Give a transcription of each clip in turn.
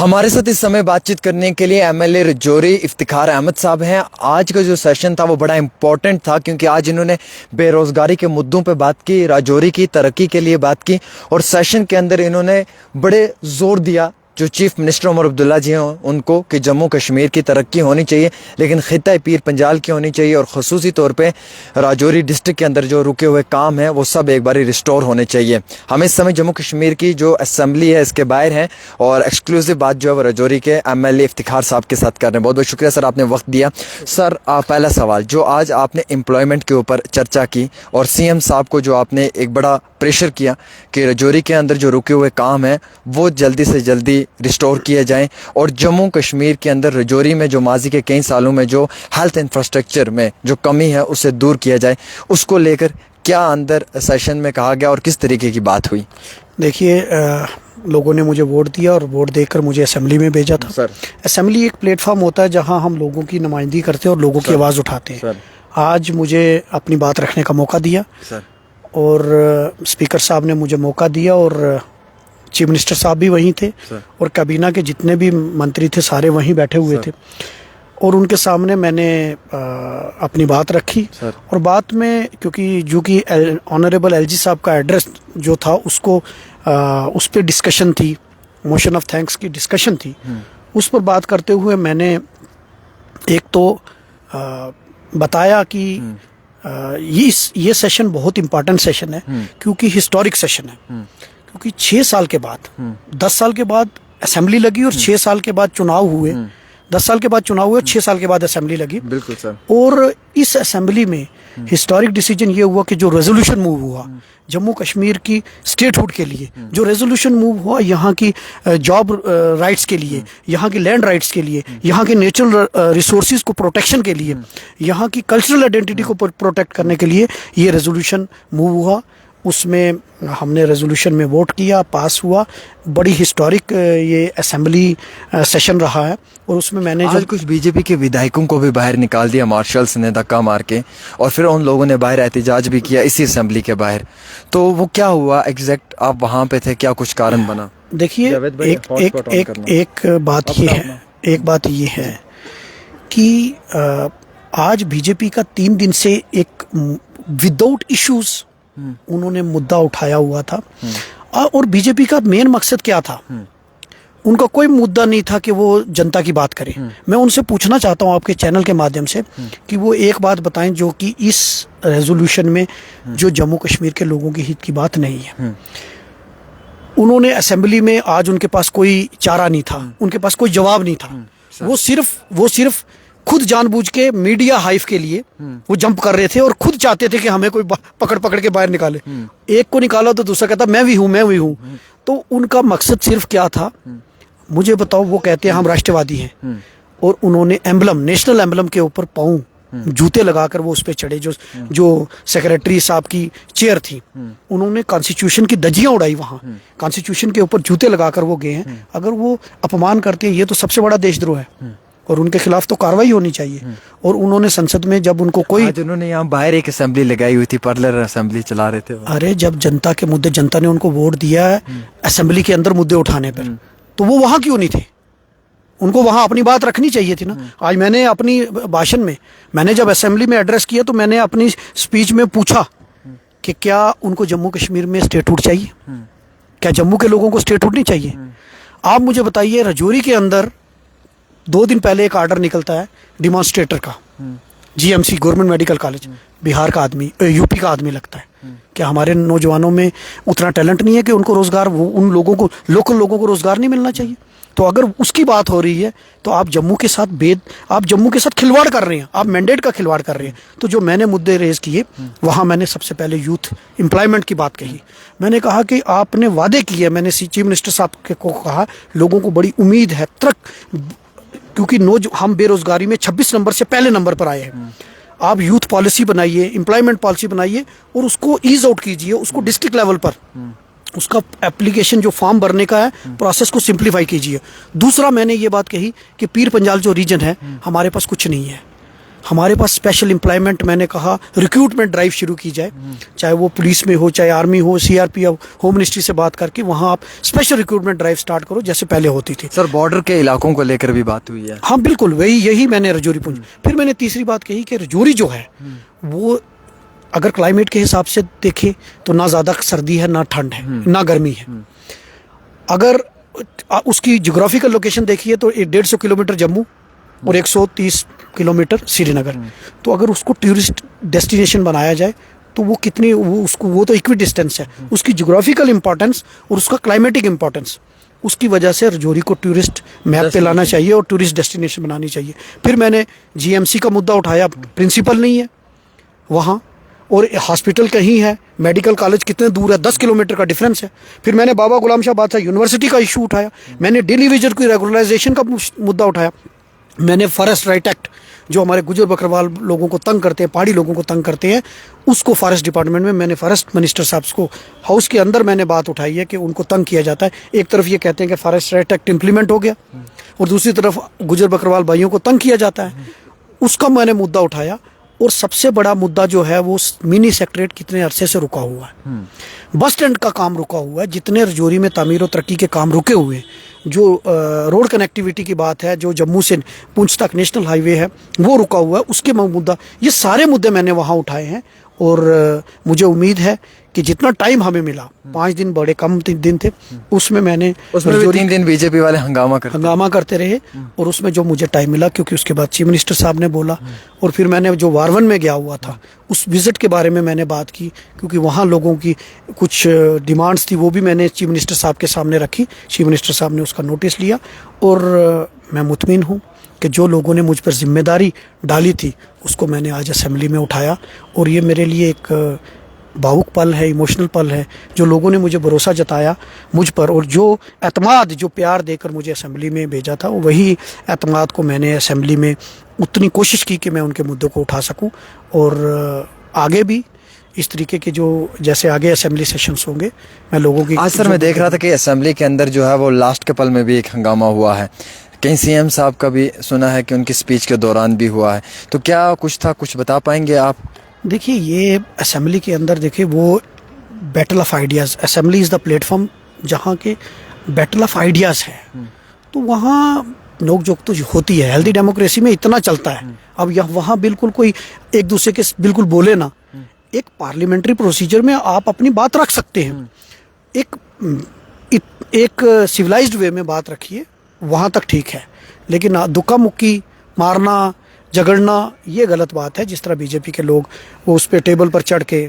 हमारे साथ इस समय बातचीत करने के लिए एमएलए रजौरी इफ्तिखार अहमद साहब हैं। आज का जो सेशन था वो बड़ा इंपॉर्टेंट था क्योंकि आज इन्होंने बेरोज़गारी के मुद्दों पे बात की, राजौरी की तरक्की के लिए बात की और सेशन के अंदर इन्होंने बड़े जोर दिया जो चीफ मिनिस्टर उमर अब्दुल्ला जी हैं उनको कि जम्मू कश्मीर की तरक्की होनी चाहिए, लेकिन ख़ित्ता पीर पंजाल की होनी चाहिए और ख़ुसूसी तौर पे राजौरी डिस्ट्रिक्ट के अंदर जो रुके हुए काम हैं वो सब एक बार रिस्टोर होने चाहिए। हम इस समय जम्मू कश्मीर की जो असम्बली है इसके बाहर हैं और एक्सक्लूसिव बात जो है वो राजौरी के एमएलए इफ्तिखार साहब के साथ कर रहे हैं। बहुत बहुत शुक्रिया सर, आपने वक्त दिया। सर पहला सवाल, जो आज आपने एम्प्लॉयमेंट के ऊपर चर्चा की और सीएम साहब को जो आपने एक बड़ा प्रेशर किया कि राजौरी के अंदर जो रुके हुए काम हैं वो जल्दी से जल्दी रिस्टोर किए जाएं और जम्मू कश्मीर के अंदर राजौरी में जो माजी के कई सालों में जो हेल्थ इंफ्रास्ट्रक्चर में जो कमी है उसे दूर किया जाए, उसको लेकर क्या अंदर सेशन में कहा गया और किस तरीके की बात हुई? देखिए, लोगों ने मुझे वोट दिया और वोट देकर मुझे असेंबली में भेजा था। सर, असेंबली एक प्लेटफॉर्म होता है जहां हम लोगों की नुमाइंदगी करते हैं और लोगों की आवाज़ उठाते हैं। सर, आज मुझे अपनी बात रखने का मौका दिया सर, और स्पीकर साहब ने मुझे मौका दिया और चीफ मिनिस्टर साहब भी वहीं थे और कैबिनेट के जितने भी मंत्री थे सारे वहीं बैठे हुए थे और उनके सामने मैंने अपनी बात रखी। और बात में क्योंकि ऑनरेबल एलजी साहब का एड्रेस जो था उसको उस पर डिस्कशन थी, मोशन ऑफ थैंक्स की डिस्कशन थी, उस पर बात करते हुए मैंने एक तो बताया कि ये सेशन बहुत इम्पोर्टेंट सेशन है क्योंकि हिस्टोरिक सेशन है, क्योंकि 6 साल के बाद 10 साल के बाद असेंबली लगी और 6 साल के बाद चुनाव हुए, 10 साल के बाद चुनाव हुए, 6 साल के बाद असेंबली लगी। बिल्कुल सर। और इस असेंबली में हिस्टोरिक डिसीजन ये हुआ कि जो रेजोल्यूशन मूव हुआ जम्मू कश्मीर की स्टेटहुड के लिए, जो रेजोल्यूशन मूव हुआ यहाँ की जॉब राइट्स के लिए, यहाँ की लैंड राइट्स के लिए, यहाँ के नेचुरल रिसोर्सेज को प्रोटेक्शन के लिए, यहाँ की कल्चरल आइडेंटिटी को प्रोटेक्ट करने के लिए ये रेजोल्यूशन मूव हुआ। उसमें हमने रेजोल्यूशन में वोट किया, पास हुआ। बड़ी हिस्टोरिक ये असेंबली सेशन रहा है और उसमें मैंने आज कुछ बीजेपी के विधायकों को भी बाहर निकाल दिया मार्शल्स ने धक्का मार के और फिर उन लोगों ने बाहर एहतजाज भी किया इसी असेंबली के बाहर, तो वो क्या हुआ एग्जैक्ट? आप वहाँ पे थे, क्या कुछ कारण बना? देखिए, एक बात ये है कि आज बीजेपी का 3 दिन से एक विदाउट इश्यूज उन्होंने मुद्दा उठाया हुआ था और बीजेपी का मेन मकसद क्या था? उनका कोई मुद्दा नहीं था कि वो जनता की बात करें। मैं उनसे पूछना चाहता हूं आपके चैनल के माध्यम से कि वो एक बात बताएं जो कि इस रेजोल्यूशन में जो जम्मू कश्मीर के लोगों के हित की बात नहीं है। उन्होंने असेंबली में आज उनके पास कोई चारा नहीं था, उनके पास कोई जवाब नहीं था। वो सिर्फ खुद जानबूझ के मीडिया हाइफ के लिए वो जंप कर रहे थे और खुद चाहते थे कि हमें कोई पकड़ के बाहर निकाले। एक को निकाला तो दूसरा कहता मैं भी हूं। तो उनका मकसद सिर्फ क्या था मुझे बताओ? वो कहते हैं हम राष्ट्रवादी हैं और उन्होंने एम्बलम, नेशनल एम्बलम के ऊपर पाँव जूते लगाकर वो उस पर चढ़े। जो सेक्रेटरी साहब की चेयर थी उन्होंने कॉन्स्टिट्यूशन की धज्जियां उड़ाई, वहां कॉन्स्टिट्यूशन के ऊपर जूते लगाकर वो गए हैं। अगर वो अपमान करते हैं ये तो सबसे बड़ा देशद्रोह है और उनके खिलाफ तो कार्रवाई होनी चाहिए। और उन्होंने संसद में जब उनको कोई उन्होंने यहाँ बाहर एक असेंबली लगाई हुई थी, पार्लर असेंबली चला रहे थे। अरे जब जनता के मुद्दे, जनता ने उनको वोट दिया है असेंबली के अंदर मुद्दे उठाने पर, तो वो वहां क्यों नहीं थे? उनको वहां अपनी बात रखनी चाहिए थी ना। आज मैंने अपनी भाषण में, मैंने जब असेंबली में एड्रेस किया तो मैंने अपनी स्पीच में पूछा कि क्या उनको जम्मू कश्मीर में स्टेटहुड चाहिए? क्या जम्मू के लोगों को स्टेटहुड नहीं चाहिए? आप मुझे बताइए, राजौरी के अंदर 2 दिन पहले एक आर्डर निकलता है डिमॉन्स्ट्रेटर का, GMC government medical college, Bihar का आदमी, यूपी का आदमी लगता है। क्या हमारे नौजवानों में उतना टैलेंट नहीं है कि उनको रोजगार, उन लोगों को, लोकल लोगों को रोजगार नहीं मिलना चाहिए? तो अगर उसकी बात हो रही है तो आप जम्मू के साथ खिलवाड़ कर रहे हैं, आप मैंडेट का खिलवाड़ कर रहे हैं। तो जो मैंने मुद्दे रेज किए वहाँ मैंने सबसे पहले यूथ एम्प्लॉयमेंट की बात कही। मैंने कहा कि आपने वादे किए, मैंने चीफ मिनिस्टर साहब को कहा लोगों को बड़ी उम्मीद है, क्योंकि हम बेरोजगारी में 26 नंबर से पहले नंबर पर आए हैं। आप यूथ पॉलिसी बनाइए, एम्प्लॉयमेंट पॉलिसी बनाइए और उसको ईज आउट कीजिए, उसको डिस्ट्रिक्ट लेवल पर उसका एप्लीकेशन जो फॉर्म भरने का है प्रोसेस को सिंप्लीफाई कीजिए। दूसरा मैंने ये बात कही कि पीर पंजाल जो रीजन है हमारे पास कुछ नहीं है। हमारे पास स्पेशल एम्प्लॉयमेंट, मैंने कहा रिक्रूटमेंट ड्राइव शुरू की जाए, चाहे वो पुलिस में हो, चाहे आर्मी हो, सीआरपीएफ, होम मिनिस्ट्री से बात करके वहाँ आप स्पेशल रिक्रूटमेंट ड्राइव स्टार्ट करो जैसे पहले होती थी। सर बॉर्डर के इलाकों को लेकर भी बात हुई है। हाँ बिल्कुल, यही मैंने रजौरी पूछी। फिर मैंने तीसरी बात कही कि रजौरी जो है वो अगर क्लाइमेट के हिसाब से देखें तो ना ज़्यादा सर्दी है, ना ठंड है, ना गर्मी है। अगर उसकी जोग्राफिकल लोकेशन देखिए तो 150 किलोमीटर जम्मू और 130 किलोमीटर श्रीनगर। तो अगर उसको टूरिस्ट डेस्टिनेशन बनाया जाए तो वो कितनी वो तो इक्वी डिस्टेंस है। उसकी जोग्राफिकल इंपॉर्टेंस और उसका क्लाइमेटिक इंपॉर्टेंस, उसकी वजह से रजौरी को टूरिस्ट मैप पे लाना चाहिए और टूरिस्ट डेस्टिनेशन बनानी चाहिए। फिर मैंने जीएमसी का मुद्दा उठाया, प्रिंसिपल नहीं है वहाँ और हॉस्पिटल कहीं है, मेडिकल कॉलेज कितने दूर है, 10 किलोमीटर का डिफरेंस है। फिर मैंने बाबा गुलाम शाह बादशाह यूनिवर्सिटी का इशू उठाया, मैंने डेली वेजर की रेगुलराइजेशन का मुद्दा उठाया, मैंने फॉरेस्ट राइट एक्ट जो हमारे गुजर बकरवाल लोगों को तंग करते हैं, पहाड़ी लोगों को तंग करते हैं, उसको फॉरेस्ट डिपार्टमेंट में मैंने फॉरेस्ट मिनिस्टर साहब को हाउस के अंदर मैंने बात उठाई है कि उनको तंग किया जाता है। एक तरफ ये कहते हैं कि फॉरेस्ट राइट एक्ट इम्प्लीमेंट हो गया और दूसरी तरफ गुजर बकरवाल भाइयों को तंग किया जाता है, उसका मैंने मुद्दा उठाया। और सबसे बड़ा मुद्दा जो है वो मिनी सेक्रेटरीट कितने अरसे से रुका हुआ है, बस स्टैंड का काम रुका हुआ है, जितने रजौरी में तामीर और तरक्की के काम रुके हुए हैं, जो रोड कनेक्टिविटी की बात है, जो जम्मू से पुंछ तक नेशनल हाईवे है वो रुका हुआ है, उसके मुद्दा, ये सारे मुद्दे मैंने वहाँ उठाए हैं। और मुझे उम्मीद है कि जितना टाइम हमें मिला, 5 दिन बड़े कम दिन थे, उसमें मैंने उसमें भी 3 दिन बीजेपी वाले हंगामा करते रहे और उसमें जो मुझे टाइम मिला, क्योंकि उसके बाद चीफ मिनिस्टर साहब ने बोला और फिर मैंने जो वारवन में गया हुआ था उस विजिट के बारे में मैंने बात की, क्योंकि वहाँ लोगों की कुछ डिमांड्स थी, वो भी मैंने चीफ मिनिस्टर साहब के सामने रखी। चीफ मिनिस्टर साहब ने उसका नोटिस लिया और मैं मुतमिन हूँ कि जो लोगों ने मुझ पर जिम्मेदारी डाली थी उसको मैंने आज असेंबली में उठाया और ये मेरे लिए एक भावुक पल है, इमोशनल पल है। जो लोगों ने मुझे भरोसा जताया मुझ पर और जो एतमाद, जो प्यार देकर मुझे असेंबली में भेजा था, वही एतमाद को मैंने असेंबली में उतनी कोशिश की कि मैं उनके मुद्दों को उठा सकूं और आगे भी इस तरीके के जो जैसे आगे असेंबली सेशंस होंगे मैं लोगों की। आज सर मैं देख रहा था कि असेंबली के अंदर जो है वो लास्ट के पल में भी एक हंगामा हुआ है, कहीं सीएम साहब का भी सुना है कि उनकी स्पीच के दौरान भी हुआ है, तो क्या कुछ था, कुछ बता पाएंगे आप? देखिए ये असेंबली के अंदर देखिए वो battle of ideas, assembly is the platform जहाँ के बैटल ऑफ आइडियाज़ है, तो वहाँ नोक-झोंक तो होती है, हेल्दी डेमोक्रेसी में इतना चलता है। अब यह वहाँ बिल्कुल कोई एक दूसरे के बिल्कुल बोले ना, एक पार्लियामेंट्री प्रोसीजर में आप अपनी बात रख सकते हैं, एक सिविलाइज्ड वे में बात रखिए, वहाँ तक ठीक है, लेकिन दुक्का मुक्की मारना, झगड़ना, ये गलत बात है। जिस तरह बीजेपी के लोग वो उस पे टेबल पर चढ़ के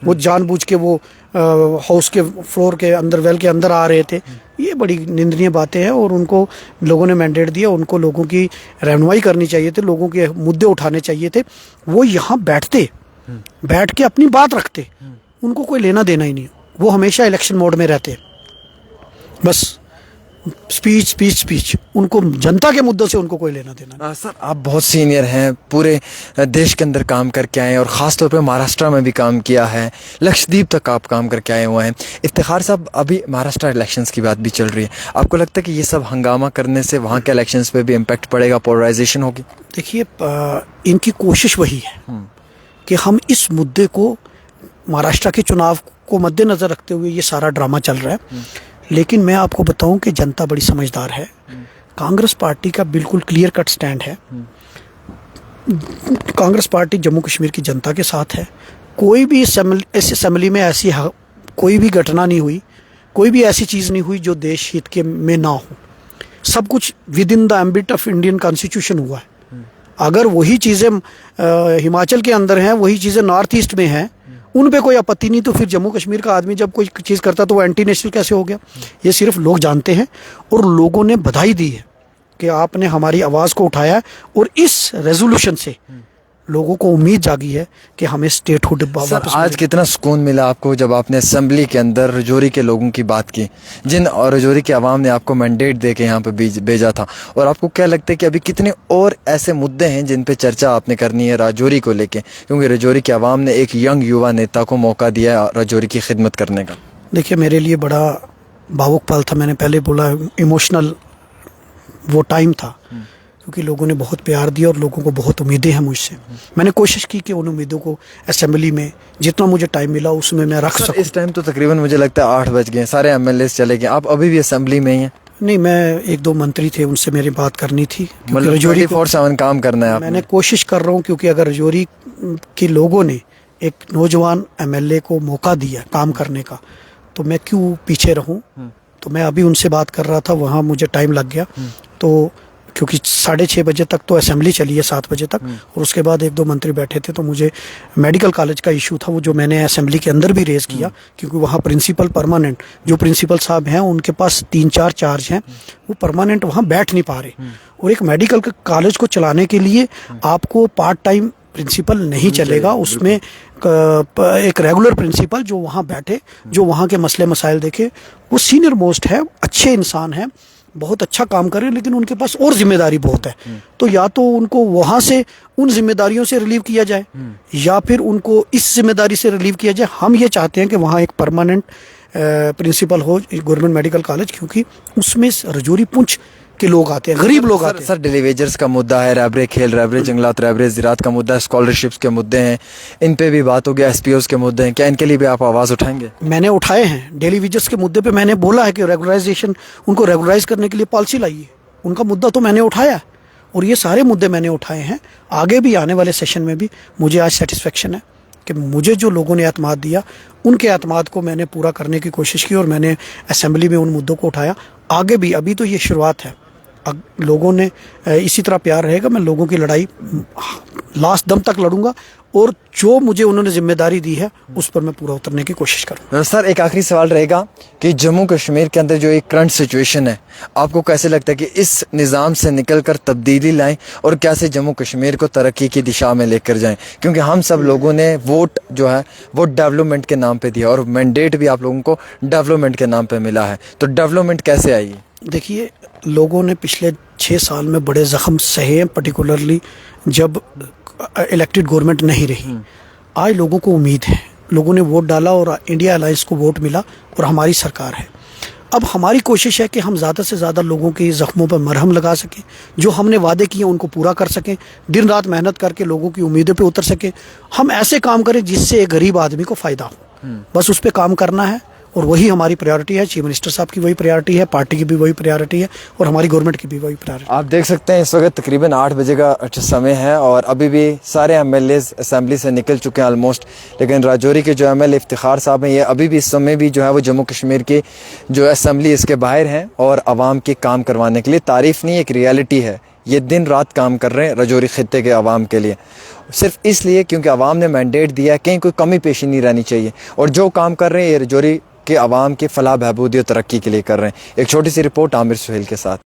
वो जानबूझ के वो हाउस के फ्लोर के अंदर, वेल के अंदर आ रहे थे, ये बड़ी निंदनीय बातें हैं और उनको लोगों ने मैंडेट दिया, उनको लोगों की रहनुमाई करनी चाहिए थे, लोगों के मुद्दे उठाने चाहिए थे। वो यहाँ बैठ के अपनी बात रखते, उनको कोई लेना देना ही नहीं, वो हमेशा इलेक्शन मोड में रहते, बस स्पीच, उनको जनता के मुद्दों से उनको कोई लेना देना। सर आप बहुत सीनियर हैं, पूरे देश के अंदर काम करके आए हैं और ख़ास तौर पे महाराष्ट्र में भी काम किया है, लक्षद्वीप तक आप काम करके आए हुए हैं। इफ्तिखार साहब, अभी महाराष्ट्र इलेक्शंस की बात भी चल रही है, आपको लगता है कि ये सब हंगामा करने से वहाँ के इलेक्शंस पे भी इम्पैक्ट पड़ेगा, पोलराइजेशन होगी? देखिए इनकी कोशिश वही है कि हम इस मुद्दे को, महाराष्ट्र के चुनाव को मद्देनज़र रखते हुए ये सारा ड्रामा चल रहा है, लेकिन मैं आपको बताऊं कि जनता बड़ी समझदार है। कांग्रेस पार्टी का बिल्कुल क्लियर कट स्टैंड है, कांग्रेस पार्टी जम्मू कश्मीर की जनता के साथ है। कोई भी इस असेंबली में ऐसी कोई भी घटना नहीं हुई, कोई भी ऐसी चीज़ नहीं हुई जो देश हित के में ना हो, सब कुछ with in the ambit of Indian constitution हुआ है। अगर वही चीज़ें हिमाचल के अंदर हैं, वही चीज़ें नॉर्थ ईस्ट में हैं, उन पे कोई आपत्ति नहीं, तो फिर जम्मू कश्मीर का आदमी जब कोई चीज़ करता तो वो एंटी नेशनल कैसे हो गया? ये सिर्फ लोग जानते हैं और लोगों ने बधाई दी है कि आपने हमारी आवाज़ को उठाया और इस रेजोल्यूशन से लोगों को उम्मीद जागी है कि हमें स्टेटहुड वापस। आज कितना सुकून मिला आपको जब आपने असेंबली के अंदर रजौरी के लोगों की बात की, जिन और रजौरी की आवाम ने आपको मैंडेट दे के यहाँ पे भेजा था, और आपको क्या लगता है कि अभी कितने और ऐसे मुद्दे हैं जिन पे चर्चा आपने करनी है रजौरी को लेके, क्योंकि रजौरी की आवाम ने एक यंग युवा नेता को मौका दिया है रजौरी की खिदमत करने का? देखिए मेरे लिए बड़ा भावुक पल था, मैंने पहले बोला इमोशनल वो टाइम था, क्योंकि लोगों ने बहुत प्यार दिया और लोगों को बहुत उम्मीदें हैं मुझसे। मैंने कोशिश की कि उन उम्मीदों को असेंबली में जितना मुझे टाइम मिला उसमें मैं रख सकूं। इस टाइम तो तकरीबन मुझे लगता है 8 बज गए, सारे एमएलए चले गए, आप अभी भी असेंबली में ही हैं? नहीं, मैं एक दो मंत्री थे उनसे मेरी बात करनी थी, क्योंकि मतलब रजौरी 24/7 काम करना है आपने? मैंने कोशिश कर रहा हूँ, क्योंकि अगर रजौरी के लोगों ने एक नौजवान एमएलए को मौका दिया काम करने का, तो मैं क्यों पीछे रहूं। तो मैं अभी उनसे बात कर रहा था, वहाँ मुझे टाइम लग गया। तो क्योंकि 6:30 बजे तक तो असेंबली चली है, 7 बजे तक, और उसके बाद एक दो मंत्री बैठे थे, तो मुझे मेडिकल कॉलेज का इशू था वो, जो मैंने असेंबली के अंदर भी रेज किया, क्योंकि वहाँ प्रिंसिपल परमानेंट जो प्रिंसिपल साहब हैं उनके पास 3-4 चार्ज हैं, वो परमानेंट वहाँ बैठ नहीं पा रहे। और एक मेडिकल कॉलेज को चलाने के लिए आपको पार्ट टाइम प्रिंसिपल नहीं चलेगा, उसमें एक रेगुलर प्रिंसिपल जो वहाँ बैठे, जो वहाँ के मसले मसाइल देखे। वो सीनियर मोस्ट है, अच्छे इंसान है, बहुत अच्छा काम कर रहे हैं, लेकिन उनके पास और जिम्मेदारी बहुत है। तो या तो उनको वहाँ से उन जिम्मेदारियों से रिलीव किया जाए, या फिर उनको इस जिम्मेदारी से रिलीव किया जाए। हम ये चाहते हैं कि वहाँ एक परमानेंट प्रिंसिपल हो गवर्नमेंट मेडिकल कॉलेज, क्योंकि उसमें रजौरी पुंछ के लोग आते हैं, गरीब लोग आते हैं। सर डेली वेजर्स का मुद्दा है, रैबरे खेल, रैबरे जंगलात, रैबरे ज़राअत का मुद्दा है, स्कॉलरशिप्स के मुद्दे हैं, इन पे भी बात हो गया, एसपीओस के मुद्दे हैं, क्या इनके लिए भी आप आवाज़ उठाएंगे? मैंने उठाए हैं। डेली वेजर्स के मुद्दे पे मैंने बोला है कि रेगुलराइजेशन, उनको रेगुलराइज करने के लिए पॉलिसी लाइए। उनका मुद्दा तो मैंने उठाया है, और ये सारे मुद्दे मैंने उठाए हैं। आगे भी आने वाले सेशन में भी मुझे आज सेटिस्फेक्शन है कि मुझे जो लोगों ने एतमाद दिया, उनके एतमाद को मैंने पूरा करने की कोशिश की, और मैंने असेंबली में उन मुद्दों को उठाया। आगे भी, अभी तो ये शुरुआत है, लोगों ने इसी तरह प्यार रहेगा, मैं लोगों की लड़ाई लास्ट दम तक लड़ूंगा, और जो मुझे उन्होंने जिम्मेदारी दी है उस पर मैं पूरा उतरने की कोशिश करूंगा। सर एक आखिरी सवाल रहेगा कि जम्मू कश्मीर के अंदर जो एक करंट सिचुएशन है, आपको कैसे लगता है कि इस निज़ाम से निकलकर तब्दीली लाएं और कैसे जम्मू कश्मीर को तरक्की की दिशा में लेकर जाएं? क्योंकि हम सब लोगों ने वोट जो है वो डेवलपमेंट के नाम पे दिया, और मैंडेट भी आप लोगों को डेवलपमेंट के नाम पे मिला है, तो डेवलपमेंट कैसे आएगी? देखिए, लोगों ने पिछले 6 साल में बड़े जख्म सहे, पर्टिकुलरली जब इलेक्टेड गवर्नमेंट नहीं रही। आज लोगों को उम्मीद है, लोगों ने वोट डाला और इंडिया अलायंस को वोट मिला, और हमारी सरकार है। अब हमारी कोशिश है कि हम ज़्यादा से ज़्यादा लोगों के ज़ख्मों पर मरहम लगा सकें, जो हमने वादे किए उनको पूरा कर सकें, दिन रात मेहनत करके लोगों की उम्मीदों पे उतर सकें। हम ऐसे काम करें जिससे एक गरीब आदमी को फ़ायदा हो, बस उस पर काम करना है, और वही हमारी प्रायोरिटी है। चीफ मिनिस्टर साहब की वही प्रायोरिटी है, पार्टी की भी वही प्रायोरिटी है, और हमारी गवर्नमेंट की भी वही प्रायोरिटी। आप देख सकते हैं इस वक्त तकरीबन 8 बजे का समय है, और अभी भी सारे एमएलए असेंबली से निकल चुके हैं ऑलमोस्ट, लेकिन राजौरी के जो एमएलए इफ्तिखार साहब हैं, ये अभी भी इस समय भी जो है वो जम्मू कश्मीर की जो असेंबली इसके बाहर हैं, और आवाम के काम करवाने के लिए, तारीफ़ नहीं एक रियलिटी है, ये दिन रात काम कर रहे हैं रजौरी खित्ते के आवाम के लिए, सिर्फ इसलिए क्योंकि आवाम ने मैंडेट दिया है, कहीं कोई कमी पेशी नहीं रहनी चाहिए। और जो काम कर रहे हैं ये रजौरी के आवाम के फलाह बहबूदी और तरक्की के लिए कर रहे हैं। एक छोटी सी रिपोर्ट आमिर सुहेल के साथ।